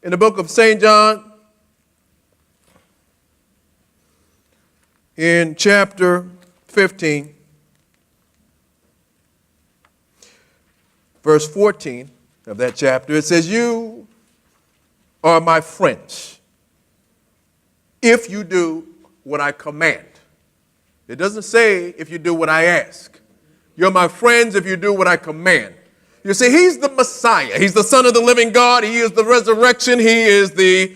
in the book of St. John, in chapter 15, verse 14 of that chapter, it says, "You are my friends if you do what I command." It doesn't say if you do what I ask. You're my friends if you do what I command. You see, he's the Messiah. He's the Son of the living God. He is the resurrection. He is the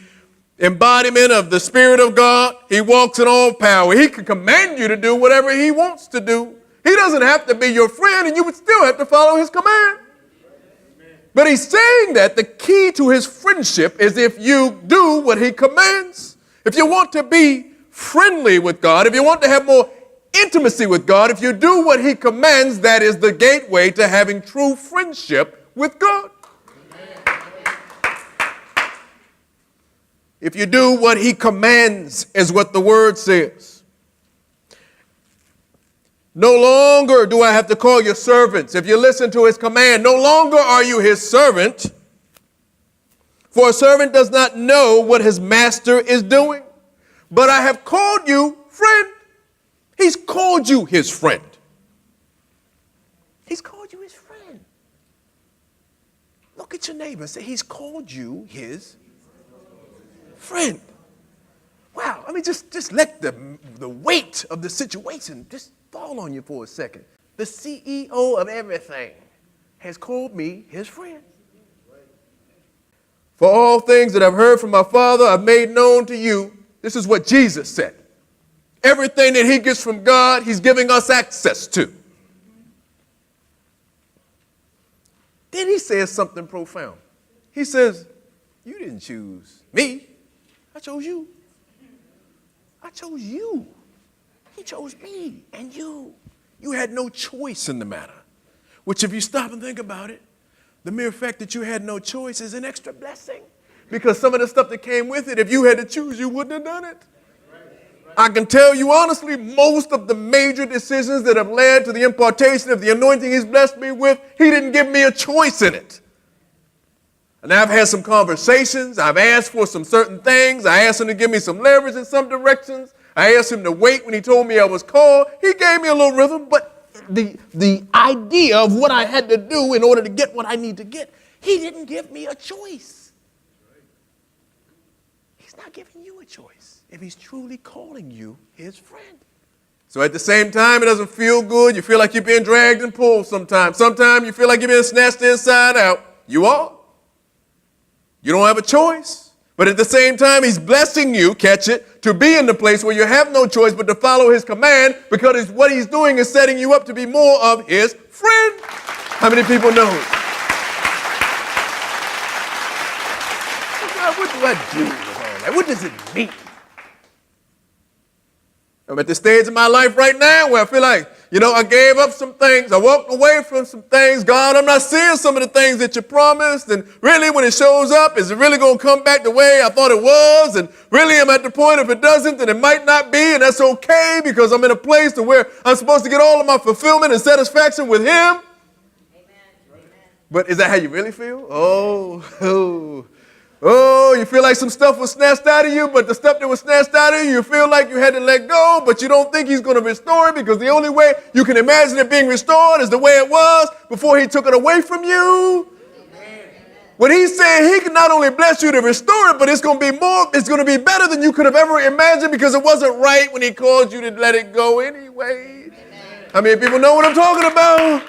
embodiment of the Spirit of God. He walks in all power. He can command you to do whatever he wants to do. He doesn't have to be your friend, and you would still have to follow his command. But he's saying that the key to his friendship is if you do what he commands. If you want to be friendly with God, if you want to have more intimacy with God, if you do what he commands, that is the gateway to having true friendship with God. If you do what he commands, is what the word says. No longer do I have to call you servants. If you listen to his command, no longer are you his servant. For a servant does not know what his master is doing. But I have called you friend. He's called you his friend. He's called you his friend. Look at your neighbor and say, he's called you his friend. Wow, I mean, just let the weight of the situation just fall on you for a second. The CEO of everything has called me his friend. For all things that I've heard from my Father, I've made known to you. This is what Jesus said. Everything that he gets from God, he's giving us access to. Then he says something profound. He says, you didn't choose me. I chose you. I chose you. He chose me and you. You had no choice in the matter. Which, if you stop and think about it, the mere fact that you had no choice is an extra blessing. Because some of the stuff that came with it, if you had to choose, you wouldn't have done it. I can tell you honestly, most of the major decisions that have led to the impartation of the anointing he's blessed me with, he didn't give me a choice in it. And I've had some conversations. I've asked for some certain things. I asked him to give me some leverage in some directions. I asked him to wait when he told me I was called. He gave me a little rhythm, but the idea of what I had to do in order to get what I need to get, he didn't give me a choice. He's not giving you a choice if he's truly calling you his friend. So at the same time, it doesn't feel good. You feel like you're being dragged and pulled sometimes. Sometimes you feel like you're being snatched inside out. You are. You don't have a choice. But at the same time, he's blessing you, catch it, to be in the place where you have no choice but to follow his command, because what he's doing is setting you up to be more of his friend. How many people know it? God, what do I do with all that? What does it mean? I'm at the stage in my life right now where I feel like, I gave up some things. I walked away from some things. God, I'm not seeing some of the things that you promised. And really, when it shows up, is it really going to come back the way I thought it was? And really, I'm at the point, if it doesn't, then it might not be. And that's okay, because I'm in a place to where I'm supposed to get all of my fulfillment and satisfaction with him. Amen. But is that how you really feel? Oh, you feel like some stuff was snatched out of you, but the stuff that was snatched out of you, you feel like you had to let go, but you don't think he's going to restore it, because the only way you can imagine it being restored is the way it was before he took it away from you. Amen. What he's saying, he can not only bless you to restore it, but it's going to be better than you could have ever imagined, because it wasn't right when he called you to let it go anyway. Amen. How many people know what I'm talking about?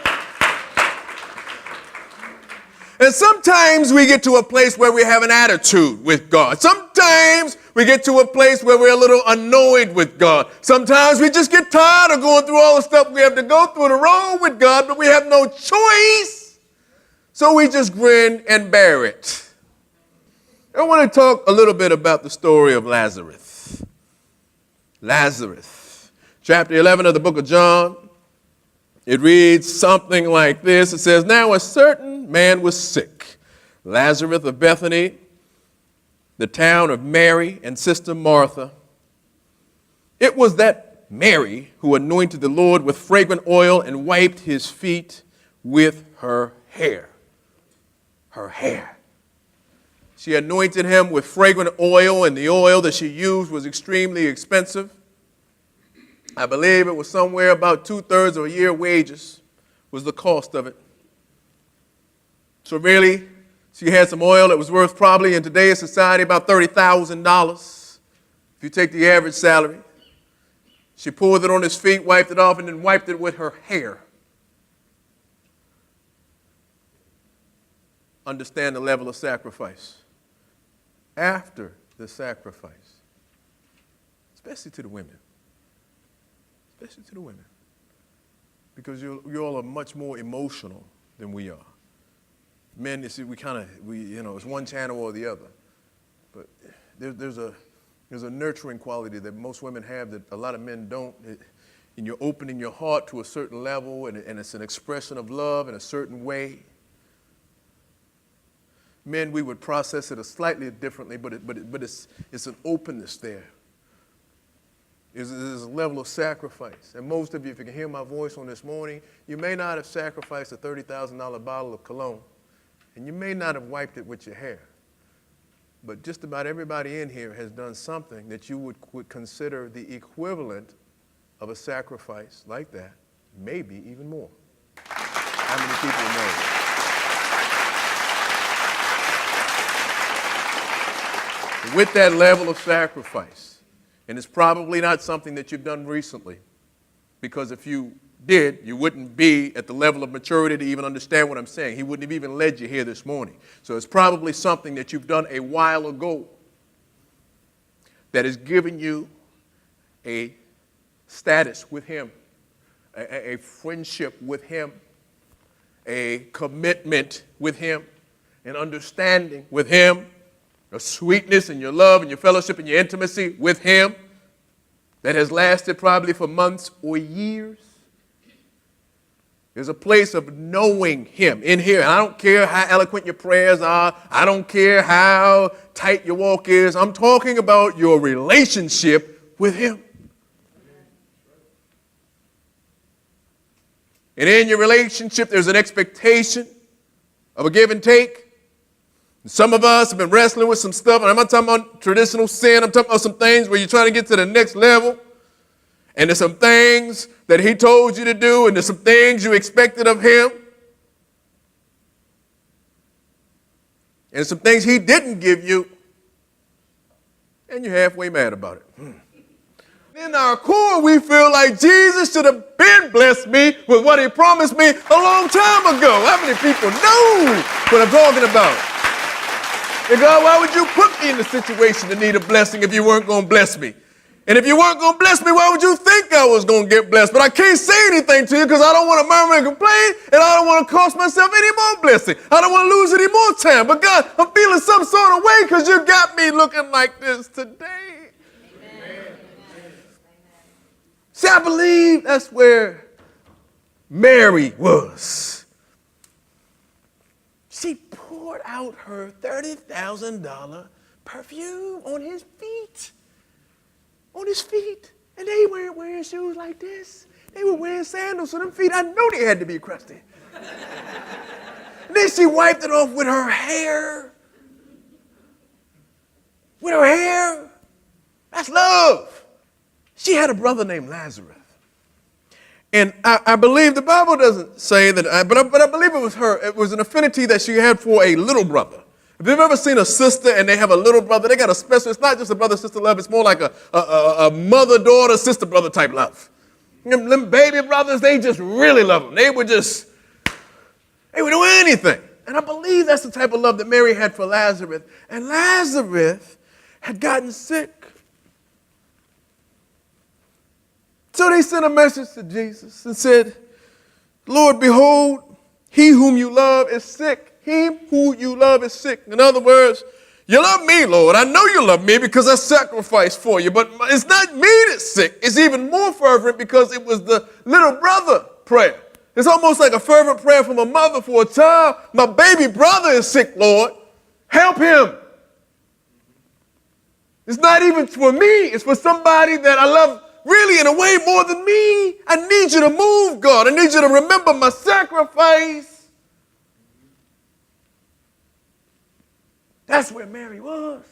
And sometimes we get to a place where we have an attitude with God. Sometimes we get to a place where we're a little annoyed with God. Sometimes we just get tired of going through all the stuff we have to go through to roll with God, but we have no choice. So we just grin and bear it. I want to talk a little bit about the story of Lazarus. Lazarus, chapter 11 of the book of John. It reads something like this. It says, now a certain man was sick, Lazarus of Bethany, the town of Mary and sister Martha. It was that Mary who anointed the Lord with fragrant oil and wiped his feet with her hair. Her hair. She anointed him with fragrant oil, and the oil that she used was extremely expensive. I believe it was somewhere about 2/3 of a year's wages was the cost of it. So really, she had some oil that was worth probably in today's society about $30,000. If you take the average salary. She poured it on his feet, wiped it off, and then wiped it with her hair. Understand the level of sacrifice. After the sacrifice, especially to the women. Especially to the women. Because you all are much more emotional than we are. Men, you see, it's one channel or the other. But there's a nurturing quality that most women have that a lot of men don't. And you're opening your heart to a certain level, and it's an expression of love in a certain way. Men, we would process it slightly differently, but it's an openness there. There's a level of sacrifice. And most of you, if you can hear my voice on this morning, you may not have sacrificed a $30,000 bottle of cologne, and you may not have wiped it with your hair. But just about everybody in here has done something that you would consider the equivalent of a sacrifice like that, maybe even more. How many people know? With that level of sacrifice, and it's probably not something that you've done recently, because if you did, you wouldn't be at the level of maturity to even understand what I'm saying. He wouldn't have even led you here this morning. So it's probably something that you've done a while ago that has given you a status with him, a friendship with him, a commitment with him, an understanding with him, a sweetness in your love and your fellowship and your intimacy with him that has lasted probably for months or years. There's a place of knowing him in here. And I don't care how eloquent your prayers are. I don't care how tight your walk is. I'm talking about your relationship with him. And in your relationship, there's an expectation of a give and take. Some of us have been wrestling with some stuff, and I'm not talking about traditional sin. I'm talking about some things where you're trying to get to the next level. And there's some things that he told you to do, and there's some things you expected of him. And some things he didn't give you, and you're halfway mad about it. In our core, we feel like Jesus should have been blessed me with what he promised me a long time ago. How many people know what I'm talking about? And God, why would you put me in the situation to need a blessing if you weren't going to bless me? And if you weren't going to bless me, why would you think I was going to get blessed? But I can't say anything to you because I don't want to murmur and complain, and I don't want to cost myself any more blessing. I don't want to lose any more time. But God, I'm feeling some sort of way because you got me looking like this today. Amen. See, I believe that's where Mary was. She poured out her $30,000 perfume on his feet. On his feet. And they weren't wearing shoes like this. They were wearing sandals, so them feet, I know they had to be crusty. Then she wiped it off with her hair. With her hair. That's love. She had a brother named Lazarus. And I believe the Bible doesn't say that, but I believe it was her. It was an affinity that she had for a little brother. If you've ever seen a sister and they have a little brother, they got a special, it's not just a brother-sister love, it's more like a mother-daughter, sister-brother type love. Them baby brothers, they just really love them. They would do anything. And I believe that's the type of love that Mary had for Lazarus. And Lazarus had gotten sick. So they sent a message to Jesus and said, Lord, behold, he whom you love is sick. He who you love is sick. In other words, you love me, Lord. I know you love me because I sacrificed for you. But it's not me that's sick. It's even more fervent because it was the little brother prayer. It's almost like a fervent prayer from a mother for a child. My baby brother is sick, Lord. Help him. It's not even for me. It's for somebody that I love really in a way more than me. I need you to move, God. I need you to remember my sacrifice. That's where Mary was.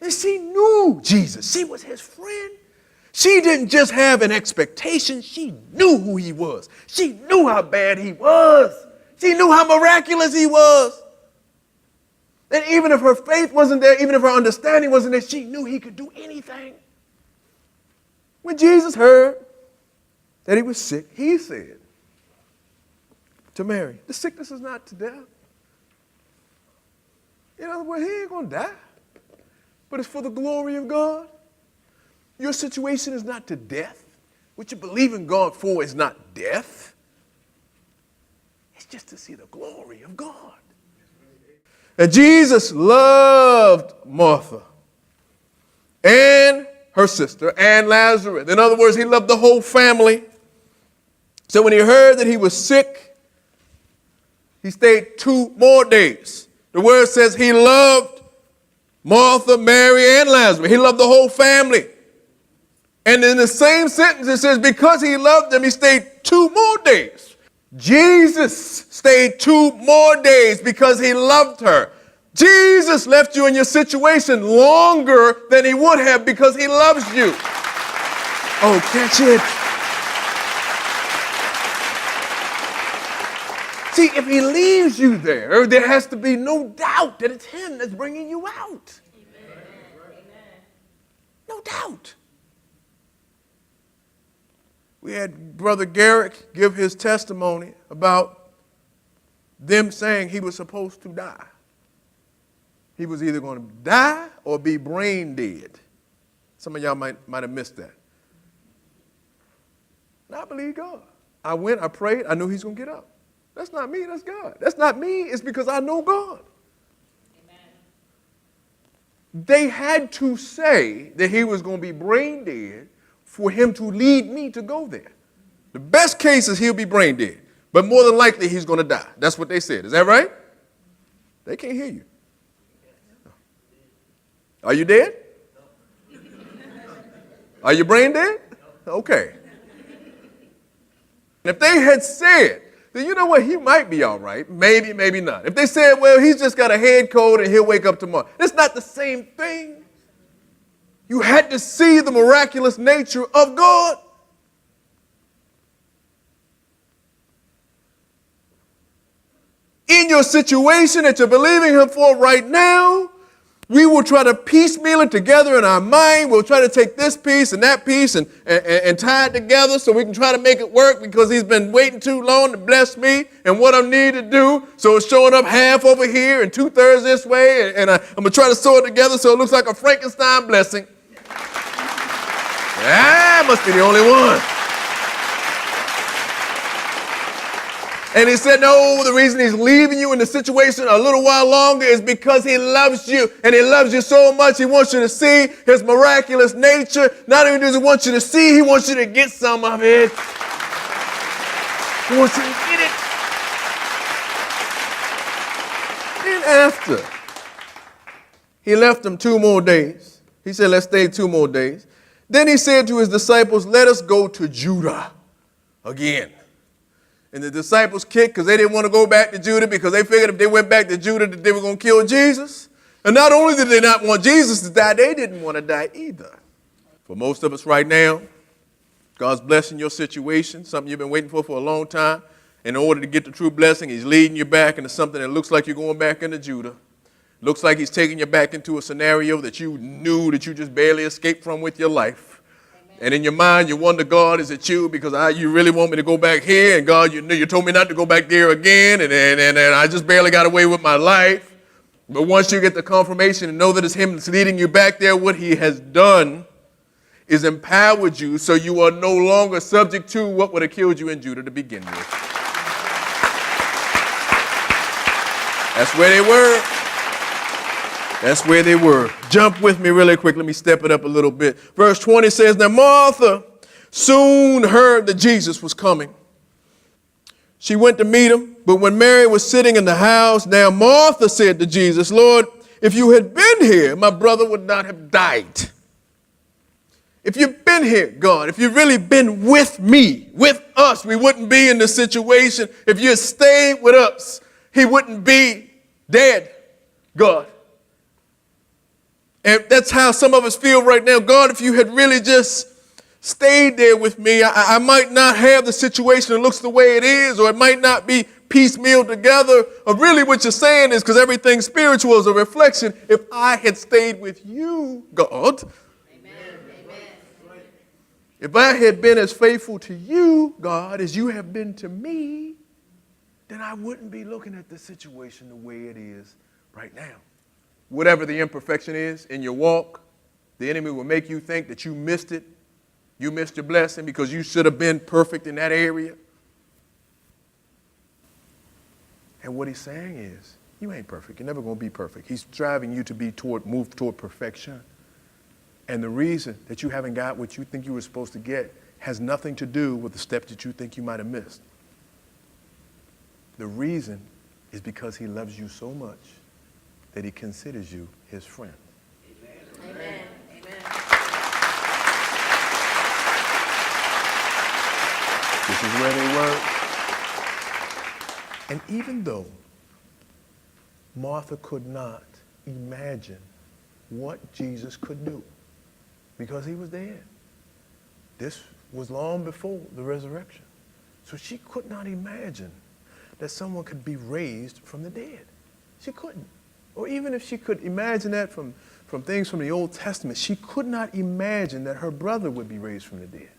And she knew Jesus. She was his friend. She didn't just have an expectation. She knew who he was. She knew how bad he was. She knew how miraculous he was. And even if her faith wasn't there, even if her understanding wasn't there, she knew he could do anything. When Jesus heard that he was sick, he said to Mary, the sickness is not to death. In other words, he ain't going to die, but it's for the glory of God. Your situation is not to death. What you believe in God for is not death. It's just to see the glory of God. And Jesus loved Martha and her sister and Lazarus. In other words, he loved the whole family. So when he heard that he was sick, he stayed 2 more days. The word says he loved Martha, Mary, and Lazarus. He loved the whole family. And in the same sentence, it says because he loved them, he stayed 2 more days. Jesus stayed 2 more days because he loved her. Jesus left you in your situation longer than he would have because he loves you. Oh, catch it. See, if he leaves you there, there has to be no doubt that it's him that's bringing you out. Amen. No doubt. We had Brother Garrick give his testimony about them saying he was supposed to die. He was either going to die or be brain dead. Some of y'all might have missed that. And I believe God. I went, I prayed, I knew he's going to get up. That's not me, that's God. That's not me, it's because I know God. Amen. They had to say that he was going to be brain dead for him to lead me to go there. The best case is he'll be brain dead, but more than likely he's going to die. That's what they said. Is that right? They can't hear you. Are you dead? Are you brain dead? Okay. And if they had said, then you know what, he might be all right. Maybe, maybe not. If they said, well, he's just got a head cold and he'll wake up tomorrow. It's not the same thing. You had to see the miraculous nature of God. In your situation that you're believing him for right now, we will try to piecemeal it together in our mind. We'll try to take this piece and that piece and tie it together so we can try to make it work because he's been waiting too long to bless me and what I need to do. So it's showing up half over here and 2/3 this way. And I'm going to try to sew it together so it looks like a Frankenstein blessing. I must be the only one. And he said, no, the reason he's leaving you in the situation a little while longer is because he loves you. And he loves you so much, he wants you to see his miraculous nature. Not only does he want you to see, he wants you to get some of it. He wants you to get it. Then after he left them 2 more days, he said, let's stay 2 more days. Then he said to his disciples, let us go to Judah again. And the disciples kicked because they didn't want to go back to Judah because they figured if they went back to Judah that they were going to kill Jesus. And not only did they not want Jesus to die, they didn't want to die either. For most of us right now, God's blessing your situation, something you've been waiting for a long time. In order to get the true blessing, he's leading you back into something that looks like you're going back into Judah. Looks like he's taking you back into a scenario that you knew that you just barely escaped from with your life. And in your mind, you wonder, God, is it you? Because you really want me to go back here. And God, you told me not to go back there again. And I just barely got away with my life. But once you get the confirmation and know that it's him that's leading you back there, what he has done is empowered you so you are no longer subject to what would have killed you in Judah to begin with. That's where they were. That's where they were. Jump with me really quick. Let me step it up a little bit. Verse 20 says, now Martha soon heard that Jesus was coming. She went to meet him, but when Mary was sitting in the house, now Martha said to Jesus, Lord, if you had been here, my brother would not have died. If you've been here, God, if you've really been with me, with us, we wouldn't be in this situation. If you had stayed with us, he wouldn't be dead, God. And that's how some of us feel right now. God, if you had really just stayed there with me, I might not have the situation that looks the way it is, or it might not be piecemeal together. Or really what you're saying is, because everything spiritual is a reflection, if I had stayed with you, God, if I had been as faithful to you, God, as you have been to me, then I wouldn't be looking at the situation the way it is right now. Whatever the imperfection is in your walk, the enemy will make you think that you missed it. You missed your blessing because you should have been perfect in that area. And what he's saying is, you ain't perfect. You're never going to be perfect. He's driving you to move toward perfection. And the reason that you haven't got what you think you were supposed to get has nothing to do with the steps that you think you might have missed. The reason is because he loves you so much that he considers you his friend. Amen. Amen. Amen. This is where they were. And even though Martha could not imagine what Jesus could do, because he was dead. This was long before the resurrection. So she could not imagine that someone could be raised from the dead. She couldn't. Or even if she could imagine that from things from the Old Testament, she could not imagine that her brother would be raised from the dead.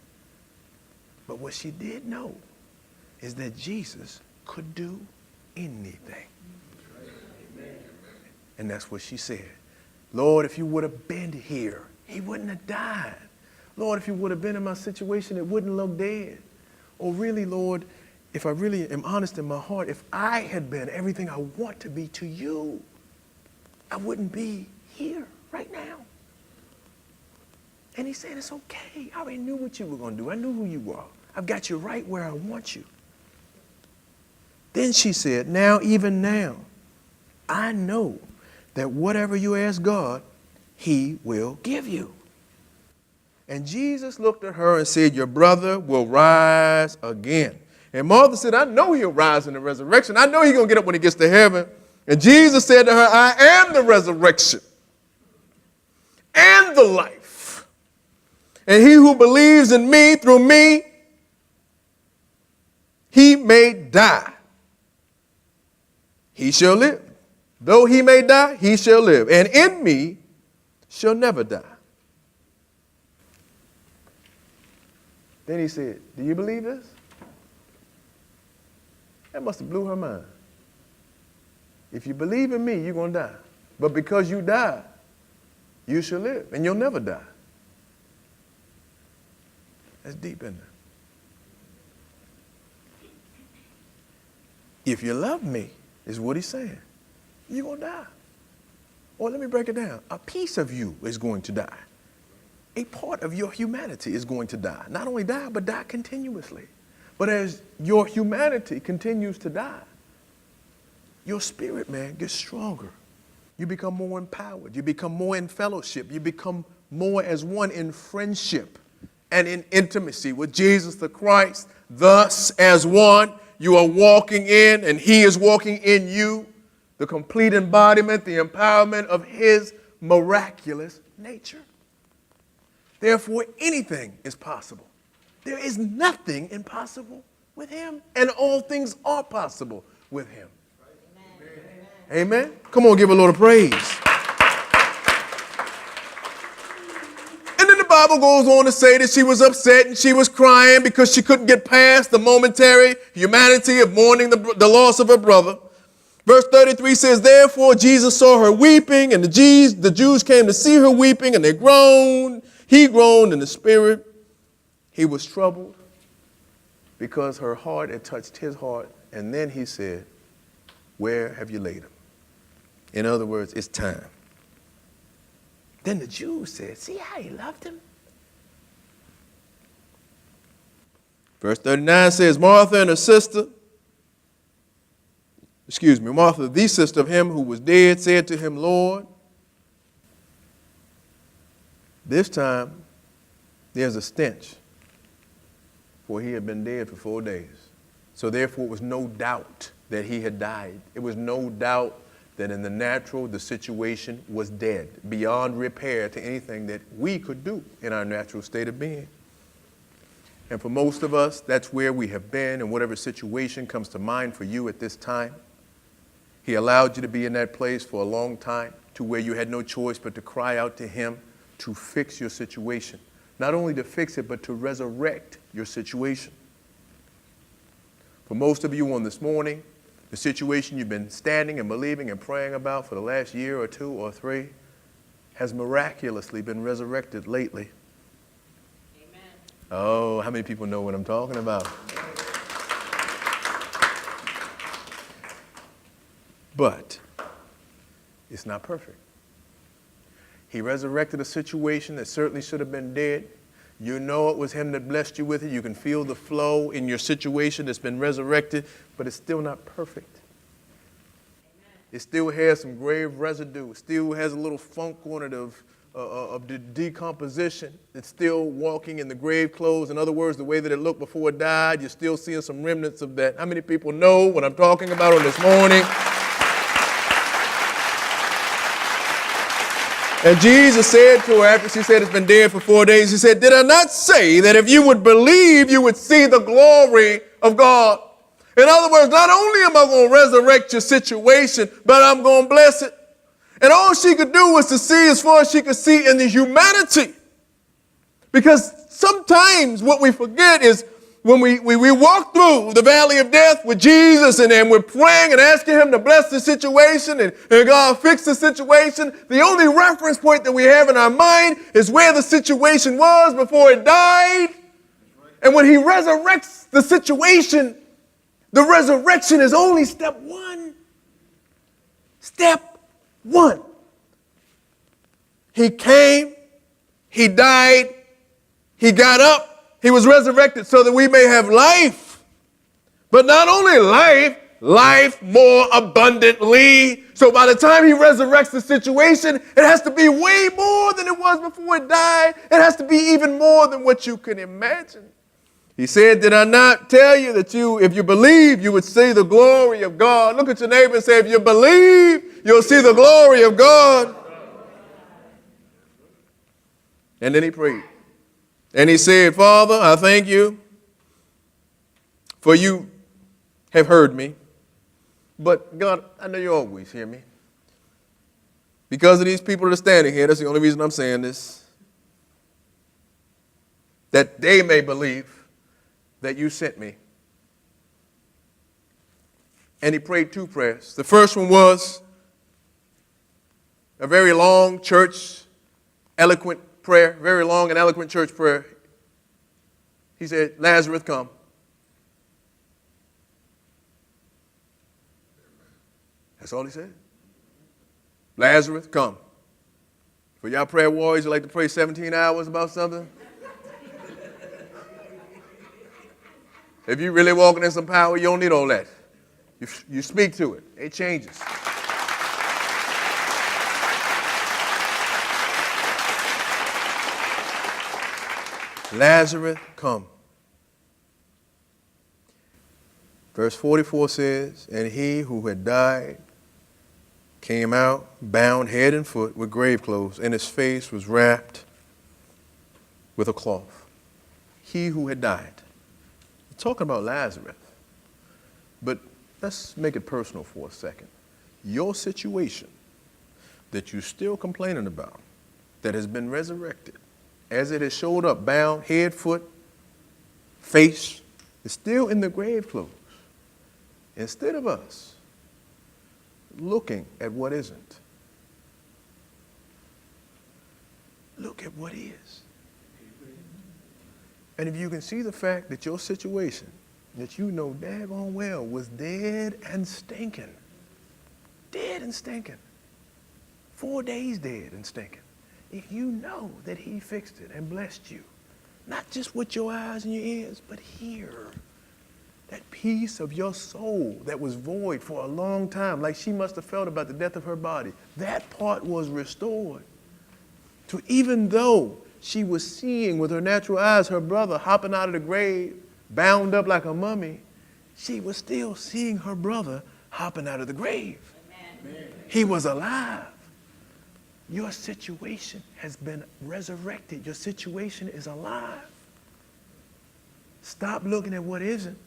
But what she did know is that Jesus could do anything. And that's what she said. Lord, if you would have been here, he wouldn't have died. Lord, if you would have been in my situation, it wouldn't look dead. Or really, Lord, if I really am honest in my heart, if I had been everything I want to be to you, I wouldn't be here right now. And he said, it's okay. I already knew what you were going to do. I knew who you were. I've got you right where I want you. Then she said, now, even now, I know that whatever you ask God, he will give you. And Jesus looked at her and said, your brother will rise again. And Martha said, I know he'll rise in the resurrection. I know he's going to get up when he gets to heaven. And Jesus said to her, I am the resurrection and the life. And he who believes in me through me, he may die. He shall live. Though he may die, he shall live. And in me shall never die. Then he said, do you believe this? That must have blew her mind. If you believe in me, you're going to die. But because you died, you shall live, and you'll never die. That's deep in there. If you love me, is what he's saying, you're going to die. Or let me break it down. A piece of you is going to die. A part of your humanity is going to die. Not only die, but die continuously. But as your humanity continues to die, your spirit, man, gets stronger. You become more empowered. You become more in fellowship. You become more as one in friendship and in intimacy with Jesus the Christ. Thus, as one, you are walking in and he is walking in you, the complete embodiment, the empowerment of his miraculous nature. Therefore, anything is possible. There is nothing impossible with him, and all things are possible with him. Amen. Amen. Come on, give a Lord of praise. And then the Bible goes on to say that she was upset and she was crying because she couldn't get past the momentary humanity of mourning the loss of her brother. Verse 33 says, therefore Jesus saw her weeping, and the Jews came to see her weeping, and they groaned. He groaned in the spirit. He was troubled because her heart had touched his heart. And then he said, where have you laid him? In other words, it's time. Then the Jews said, see how he loved him? Verse 39 says, Martha, the sister of him who was dead, said to him, Lord, this time there's a stench, for he had been dead for 4 days. So therefore it was no doubt that he had died. It was no doubt that in the natural, the situation was dead, beyond repair to anything that we could do in our natural state of being. And for most of us, that's where we have been, and whatever situation comes to mind for you at this time. He allowed you to be in that place for a long time, to where you had no choice but to cry out to him to fix your situation. Not only to fix it, but to resurrect your situation. For most of you on this morning, the situation you've been standing and believing and praying about for the last year or 2 or 3 has miraculously been resurrected lately. Oh, how many people know what I'm talking about? But it's not perfect. He resurrected a situation that certainly should have been dead. You know it was him that blessed you with it. You can feel the flow in your situation that's been resurrected, but it's still not perfect. It still has some grave residue. It still has a little funk on it of decomposition. It's still walking in the grave clothes. In other words, the way that it looked before it died, you're still seeing some remnants of that. How many people know what I'm talking about on this morning? And Jesus said to her, after she said it's been dead for 4 days, he said, did I not say that if you would believe, you would see the glory of God? In other words, not only am I going to resurrect your situation, but I'm going to bless it. And all she could do was to see as far as she could see in the humanity. Because sometimes what we forget is when we walk through the valley of death with Jesus and we're praying and asking him to bless the situation and God fix the situation, the only reference point that we have in our mind is where the situation was before it died. And when he resurrects the situation, the resurrection is only step 1. Step 1. He came, he died, he got up, he was resurrected so that we may have life. But not only life, life more abundantly. So by the time he resurrects the situation, it has to be way more than it was before it died. It has to be even more than what you can imagine. He said, did I not tell you that if you believe, you would see the glory of God? Look at your neighbor and say, if you believe, you'll see the glory of God. And then he prayed. And he said, Father, I thank you for you have heard me. But God, I know you always hear me. Because of these people that are standing here, that's the only reason I'm saying this. That they may believe that you sent me. And he prayed 2 prayers. The first one was a very long church, eloquent prayer, very long and eloquent church prayer. He said, Lazarus, come. That's all he said. Lazarus, come. For y'all prayer warriors, you like to pray 17 hours about something? If you're really walking in some power, you don't need all that. You speak to it. It changes. Lazarus, come. Verse 44 says, and he who had died came out, bound head and foot with grave clothes, and his face was wrapped with a cloth. He who had died. We're talking about Lazarus. But let's make it personal for a second. Your situation that you're still complaining about, that has been resurrected, as it has showed up, bound, head, foot, face, is still in the grave clothes. Instead of us looking at what isn't, look at what is. And if you can see the fact that your situation, that you know daggone well, was dead and stinking. Dead and stinking. 4 days dead and stinking. If you know that he fixed it and blessed you, not just with your eyes and your ears, but here, that piece of your soul that was void for a long time, like she must have felt about the death of her body, that part was restored. To even though she was seeing with her natural eyes her brother hopping out of the grave, bound up like a mummy, she was still seeing her brother hopping out of the grave. Amen. He was alive. Your situation has been resurrected. Your situation is alive. Stop looking at what isn't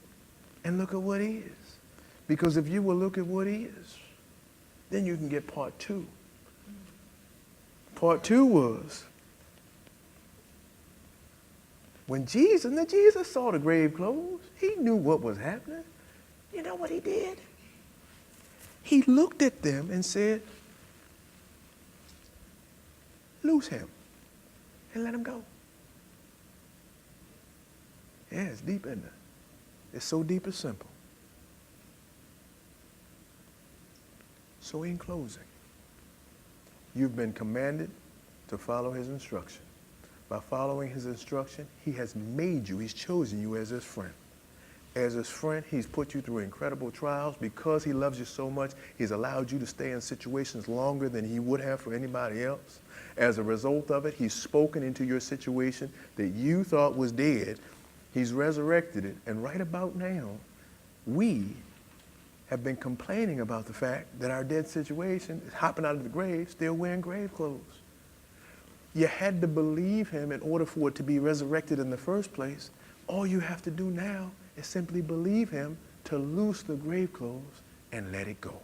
and look at what is. Because if you will look at what is, then you can get part two. Part two was when Jesus saw the grave closed, he knew what was happening. You know what he did? He looked at them and said, loose him and let him go. Yeah, it's deep, isn't it? It's so deep it's simple. So in closing, you've been commanded to follow his instruction. By following his instruction, he has made you, he's chosen you as his friend. As his friend, he's put you through incredible trials. Because he loves you so much, he's allowed you to stay in situations longer than he would have for anybody else. As a result of it, he's spoken into your situation that you thought was dead. He's resurrected it. And right about now, we have been complaining about the fact that our dead situation is hopping out of the grave, still wearing grave clothes. You had to believe him in order for it to be resurrected in the first place. All you have to do now is simply believe him to loose the grave clothes and let it go.